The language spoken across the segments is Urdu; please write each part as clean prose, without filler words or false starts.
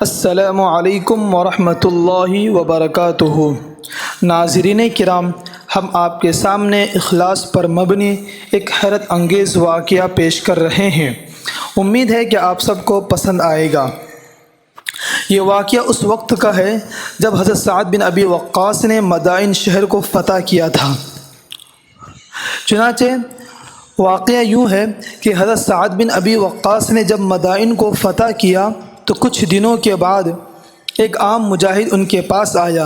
السلام علیکم ورحمۃ اللہ وبرکاتہ۔ ناظرین کرام، ہم آپ کے سامنے اخلاص پر مبنی ایک حیرت انگیز واقعہ پیش کر رہے ہیں۔ امید ہے کہ آپ سب کو پسند آئے گا۔ یہ واقعہ اس وقت کا ہے جب حضرت سعد بن ابی وقاص نے مدائن شہر کو فتح کیا تھا۔ چنانچہ واقعہ یوں ہے کہ حضرت سعد بن ابی وقاص نے جب مدائن کو فتح کیا تو کچھ دنوں کے بعد ایک عام مجاہد ان کے پاس آیا۔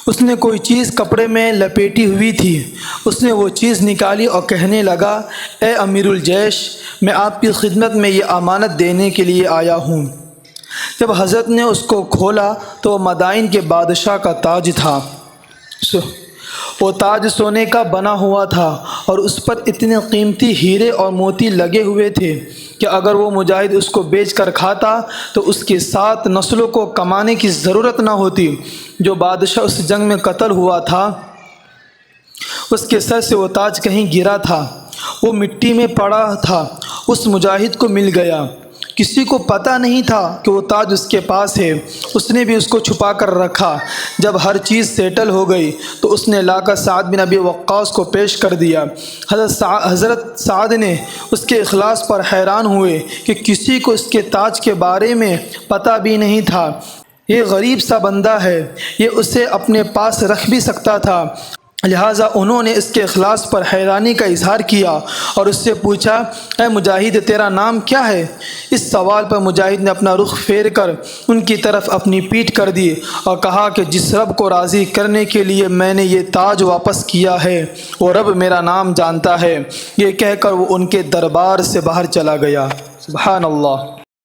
اس نے کوئی چیز کپڑے میں لپیٹی ہوئی تھی۔ اس نے وہ چیز نکالی اور کہنے لگا، اے امیر الجیش، میں آپ کی خدمت میں یہ امانت دینے کے لیے آیا ہوں۔ جب حضرت نے اس کو کھولا تو وہ مدائن کے بادشاہ کا تاج تھا۔ وہ تاج سونے کا بنا ہوا تھا اور اس پر اتنے قیمتی ہیرے اور موتی لگے ہوئے تھے کہ اگر وہ مجاہد اس کو بیچ کر کھاتا تو اس کی 7 نسلوں کو کمانے کی ضرورت نہ ہوتی۔ جو بادشاہ اس جنگ میں قتل ہوا تھا، اس کے سر سے وہ تاج کہیں گرا تھا، وہ مٹی میں پڑا تھا، اس مجاہد کو مل گیا۔ کسی کو پتہ نہیں تھا کہ وہ تاج اس کے پاس ہے۔ اس نے بھی اس کو چھپا کر رکھا۔ جب ہر چیز سیٹل ہو گئی تو اس نے لا کر سعد بن ابی وقاص کو پیش کر دیا۔ حضرت سعد نے اس کے اخلاص پر حیران ہوئے کہ کسی کو اس کے تاج کے بارے میں پتہ بھی نہیں تھا۔ یہ غریب سا بندہ ہے، یہ اسے اپنے پاس رکھ بھی سکتا تھا۔ لہٰذا انہوں نے اس کے اخلاص پر حیرانی کا اظہار کیا اور اس سے پوچھا، اے مجاہد، تیرا نام کیا ہے؟ اس سوال پر مجاہد نے اپنا رخ پھیر کر ان کی طرف اپنی پیٹھ کر دی اور کہا کہ جس رب کو راضی کرنے کے لیے میں نے یہ تاج واپس کیا ہے، وہ رب میرا نام جانتا ہے۔ یہ کہہ کر وہ ان کے دربار سے باہر چلا گیا۔ سبحان اللہ۔